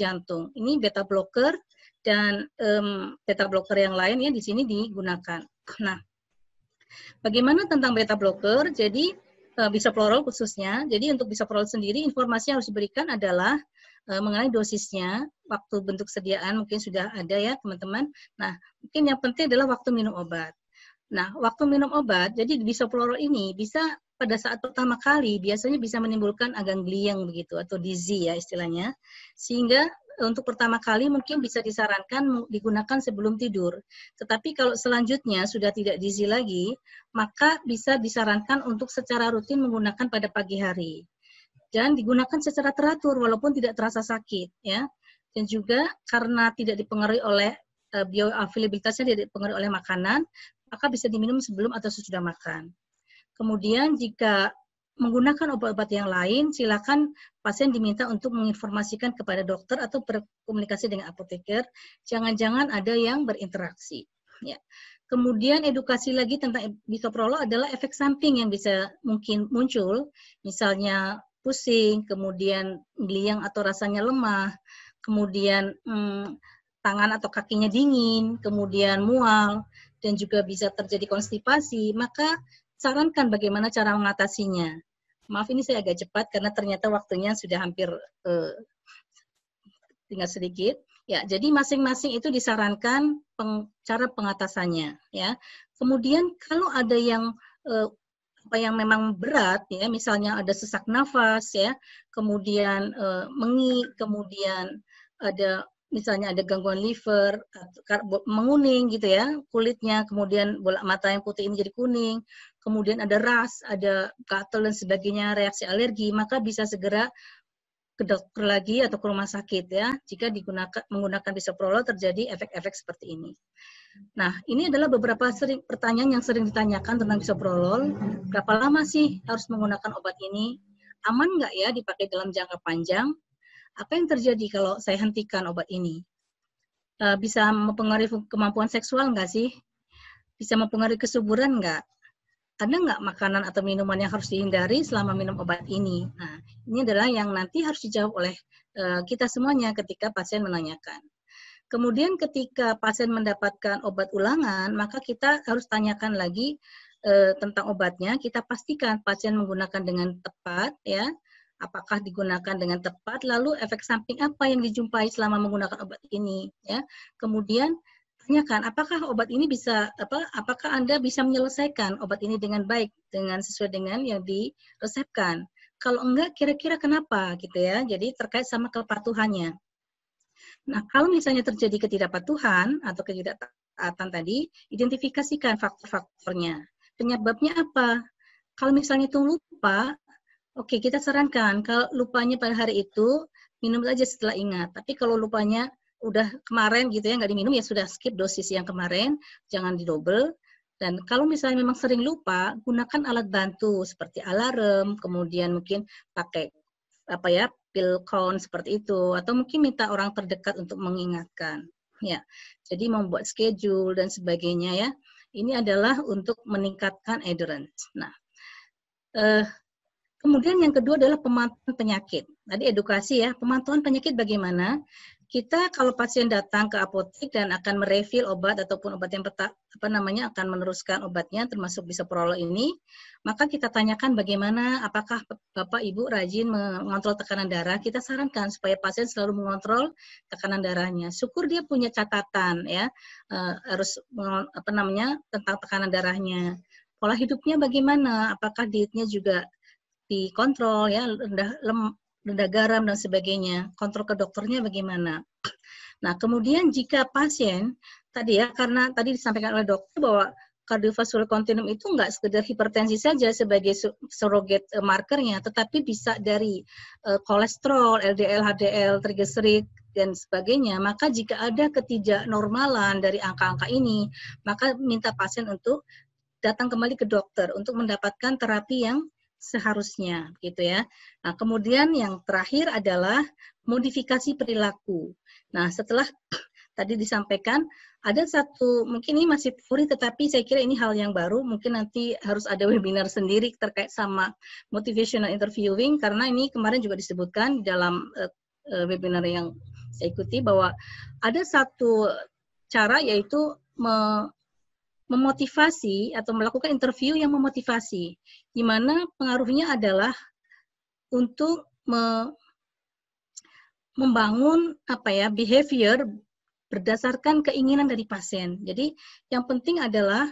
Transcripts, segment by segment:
jantung. Ini beta blocker dan beta blocker yang lain ya di sini digunakan. Nah, bagaimana tentang beta blocker? Jadi bisoprolol khususnya. Jadi untuk bisoprolol sendiri informasi yang harus diberikan adalah mengenai dosisnya, waktu bentuk sediaan mungkin sudah ada ya teman-teman. Nah, mungkin yang penting adalah waktu minum obat. Nah, waktu minum obat, jadi bisoprolol ini bisa pada saat pertama kali biasanya bisa menimbulkan agak gliang begitu atau dizzy ya istilahnya. Sehingga untuk pertama kali mungkin bisa disarankan digunakan sebelum tidur. Tetapi kalau selanjutnya sudah tidak dizzy lagi, maka bisa disarankan untuk secara rutin menggunakan pada pagi hari. Dan digunakan secara teratur walaupun tidak terasa sakit ya. Dan juga karena tidak dipengaruhi oleh bioavailabilitasnya tidak dipengaruhi oleh makanan, maka bisa diminum sebelum atau sesudah makan. Kemudian jika menggunakan obat-obat yang lain, silakan pasien diminta untuk menginformasikan kepada dokter atau berkomunikasi dengan apoteker. Jangan-jangan ada yang berinteraksi. Ya. Kemudian edukasi lagi tentang bisoprolol adalah efek samping yang bisa mungkin muncul, misalnya pusing, kemudian gliang atau rasanya lemah, kemudian tangan atau kakinya dingin, kemudian mual, dan juga bisa terjadi konstipasi, maka sarankan bagaimana cara mengatasinya. Maaf ini saya agak cepat karena ternyata waktunya sudah hampir tinggal sedikit. Ya, jadi masing-masing itu disarankan cara pengatasannya. Ya, kemudian kalau ada yang yang memang berat, ya, misalnya ada sesak nafas, ya, kemudian mengi, kemudian ada misalnya ada gangguan liver, menguning gitu ya, kulitnya, kemudian bola mata yang putih ini jadi kuning, kemudian ada ras, ada gatal dan sebagainya, reaksi alergi, maka bisa segera ke dokter lagi atau ke rumah sakit ya, jika menggunakan bisoprolol terjadi efek-efek seperti ini. Nah, ini adalah beberapa pertanyaan yang sering ditanyakan tentang bisoprolol. Berapa lama sih harus menggunakan obat ini? Aman nggak ya dipakai dalam jangka panjang? Apa yang terjadi kalau saya hentikan obat ini? Bisa mempengaruhi kemampuan seksual nggak sih? Bisa mempengaruhi kesuburan nggak? Ada nggak makanan atau minuman yang harus dihindari selama minum obat ini? Nah, ini adalah yang nanti harus dijawab oleh kita semuanya ketika pasien menanyakan. Kemudian ketika pasien mendapatkan obat ulangan, maka kita harus tanyakan lagi tentang obatnya. Kita pastikan pasien menggunakan dengan tepat, ya. Apakah digunakan dengan tepat? Lalu efek samping apa yang dijumpai selama menggunakan obat ini, ya. Kemudian tanyakan, apakah obat ini bisa apakah Anda bisa menyelesaikan obat ini dengan baik, dengan sesuai dengan yang diresepkan. Kalau enggak, kira-kira kenapa, gitu ya. Jadi terkait sama kepatuhannya. Nah, kalau misalnya terjadi ketidakpatuhan atau ketidaktaatan tadi, identifikasikan faktor-faktornya. Penyebabnya apa? Kalau misalnya itu lupa, oke, kita sarankan kalau lupanya pada hari itu minum saja setelah ingat. Tapi kalau lupanya udah kemarin gitu ya nggak diminum, ya sudah skip dosis yang kemarin, jangan didouble. Dan kalau misalnya memang sering lupa, gunakan alat bantu seperti alarm, kemudian mungkin pakai pil count seperti itu, atau mungkin minta orang terdekat untuk mengingatkan. Ya, jadi membuat schedule dan sebagainya ya. Ini adalah untuk meningkatkan adherence. Nah, kemudian yang kedua adalah pemantauan penyakit. Tadi edukasi ya, pemantauan penyakit bagaimana? Kita kalau pasien datang ke apotek dan akan merefill obat ataupun obat yang akan meneruskan obatnya termasuk bisoprolol ini, maka kita tanyakan bagaimana, apakah Bapak Ibu rajin mengontrol tekanan darah. Kita sarankan supaya pasien selalu mengontrol tekanan darahnya. Syukur dia punya catatan ya, harus tentang tekanan darahnya. Pola hidupnya bagaimana? Apakah dietnya juga dikontrol ya, rendah garam dan sebagainya. Kontrol ke dokternya bagaimana. Nah, kemudian jika pasien tadi ya, karena tadi disampaikan oleh dokter bahwa cardiovascular continuum itu enggak sekedar hipertensi saja sebagai surrogate markernya, tetapi bisa dari kolesterol, LDL, HDL, trigliserid dan sebagainya. Maka jika ada ketidaknormalan dari angka-angka ini, maka minta pasien untuk datang kembali ke dokter untuk mendapatkan terapi yang seharusnya, gitu ya. Nah, kemudian yang terakhir adalah modifikasi perilaku. Nah, setelah tadi disampaikan, ada satu, mungkin ini masih teori, tetapi saya kira ini hal yang baru, mungkin nanti harus ada webinar sendiri terkait sama motivational interviewing, karena ini kemarin juga disebutkan dalam webinar yang saya ikuti bahwa ada satu cara yaitu memotivasi atau melakukan interview yang memotivasi, di mana pengaruhnya adalah untuk membangun behavior berdasarkan keinginan dari pasien. Jadi yang penting adalah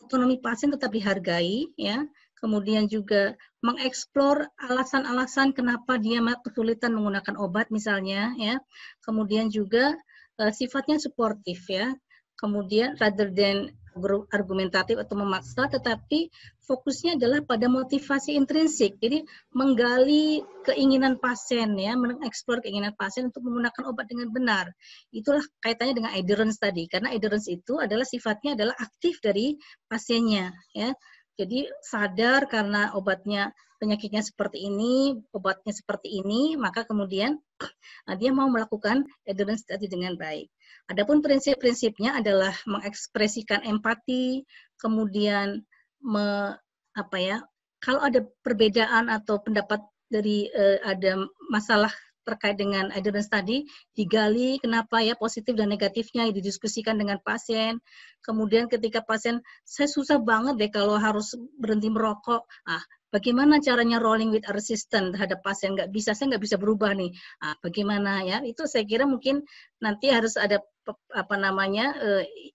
otonomi pasien tetap dihargai, ya. Kemudian juga mengeksplor alasan-alasan kenapa dia kesulitan menggunakan obat misalnya, ya. Kemudian juga sifatnya suportif, ya. Kemudian rather than argumentatif atau memaksa, tetapi fokusnya adalah pada motivasi intrinsik. Jadi menggali keinginan pasien, ya, mengeksplor keinginan pasien untuk menggunakan obat dengan benar. Itulah kaitannya dengan adherence tadi, karena adherence itu adalah sifatnya adalah aktif dari pasiennya, ya. Jadi sadar karena penyakitnya seperti ini, obatnya seperti ini, maka kemudian dia mau melakukan adherence tadi dengan baik. Adapun prinsip-prinsipnya adalah mengekspresikan empati, kemudian kalau ada perbedaan atau pendapat dari ada masalah terkait dengan adherence tadi, digali kenapa ya positif dan negatifnya, didiskusikan dengan pasien. Kemudian ketika pasien, saya susah banget deh kalau harus berhenti merokok. Bagaimana caranya rolling with a resistant terhadap pasien? Saya nggak bisa berubah nih. Bagaimana ya? Itu saya kira mungkin nanti harus ada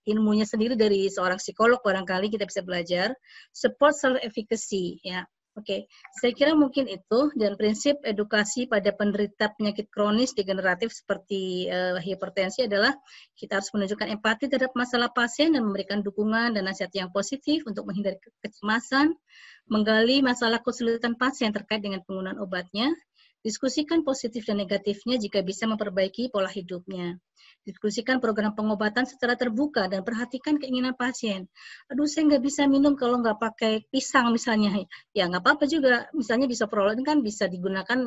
ilmunya sendiri dari seorang psikolog, barangkali kita bisa belajar support self efficacy, ya. Oke, saya kira mungkin itu, dan prinsip edukasi pada penderita penyakit kronis degeneratif seperti hipertensi adalah kita harus menunjukkan empati terhadap masalah pasien dan memberikan dukungan dan nasihat yang positif untuk menghindari kecemasan, menggali masalah kesulitan pasien terkait dengan penggunaan obatnya, diskusikan positif dan negatifnya jika bisa memperbaiki pola hidupnya. Diskusikan program pengobatan secara terbuka dan perhatikan keinginan pasien. Aduh, saya nggak bisa minum kalau nggak pakai pisang misalnya. Ya, nggak apa-apa juga. Misalnya bisoprolol kan bisa digunakan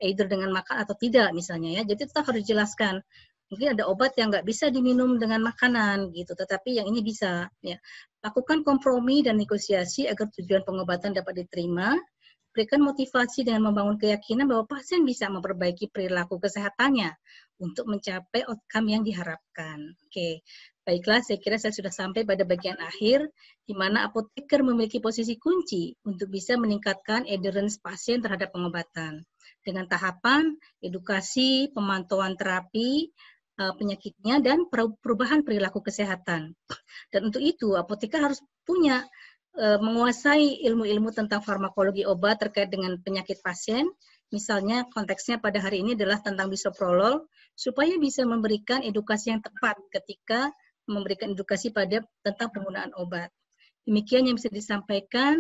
either dengan makan atau tidak misalnya, ya. Jadi tetap harus dijelaskan. Mungkin ada obat yang nggak bisa diminum dengan makanan gitu, tetapi yang ini bisa. Ya. Lakukan kompromi dan negosiasi agar tujuan pengobatan dapat diterima. Berikan motivasi dengan membangun keyakinan bahwa pasien bisa memperbaiki perilaku kesehatannya untuk mencapai outcome yang diharapkan. Oke, baiklah, saya kira saya sudah sampai pada bagian akhir, di mana apoteker memiliki posisi kunci untuk bisa meningkatkan adherence pasien terhadap pengobatan. Dengan tahapan, edukasi, pemantauan terapi, penyakitnya, dan perubahan perilaku kesehatan. Dan untuk itu, apoteker harus menguasai ilmu-ilmu tentang farmakologi obat terkait dengan penyakit pasien, misalnya konteksnya pada hari ini adalah tentang bisoprolol, supaya bisa memberikan edukasi yang tepat ketika memberikan edukasi tentang penggunaan obat. Demikian yang bisa disampaikan.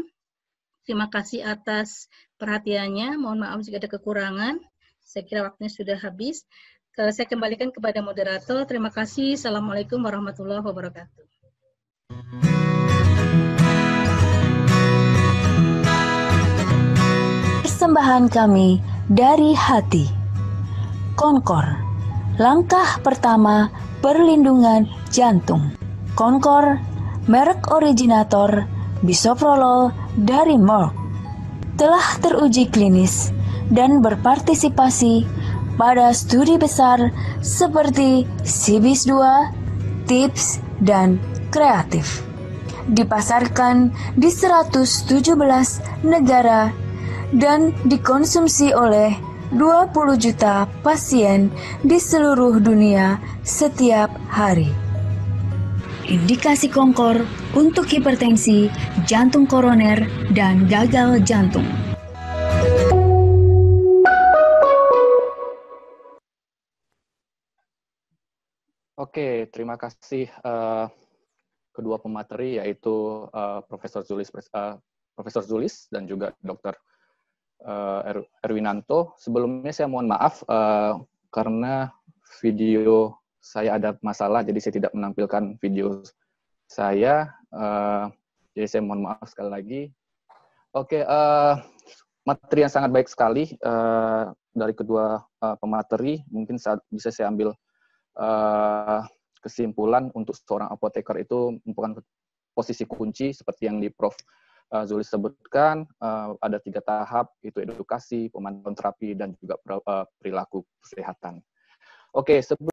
Terima kasih atas perhatiannya. Mohon maaf jika ada kekurangan. Saya kira waktunya sudah habis. Saya kembalikan kepada moderator. Terima kasih. Assalamualaikum warahmatullahi wabarakatuh. Persembahan kami dari hati. Konkor, langkah pertama perlindungan jantung. Konkor, merek originator bisoprolol dari Merck, telah teruji klinis dan berpartisipasi pada studi besar seperti CBIS 2, TIPS, dan Kreatif. Dipasarkan di 117 negara dan dikonsumsi oleh 20 juta pasien di seluruh dunia setiap hari. Indikasi Konkor untuk hipertensi, jantung koroner, dan gagal jantung. Oke, terima kasih kedua pemateri, yaitu Profesor Zulis dan juga Dr. Erwinanto. Sebelumnya saya mohon maaf karena video saya ada masalah, jadi saya tidak menampilkan video saya. Jadi saya mohon maaf sekali lagi. Oke, materi yang sangat baik sekali dari kedua pemateri. Mungkin bisa saya ambil kesimpulan untuk seorang apoteker itu merupakan posisi kunci seperti yang di Prof. Zulis sebutkan. Ada 3 tahap, itu edukasi, pemantauan terapi, dan juga perilaku kesehatan. Oke, sebelum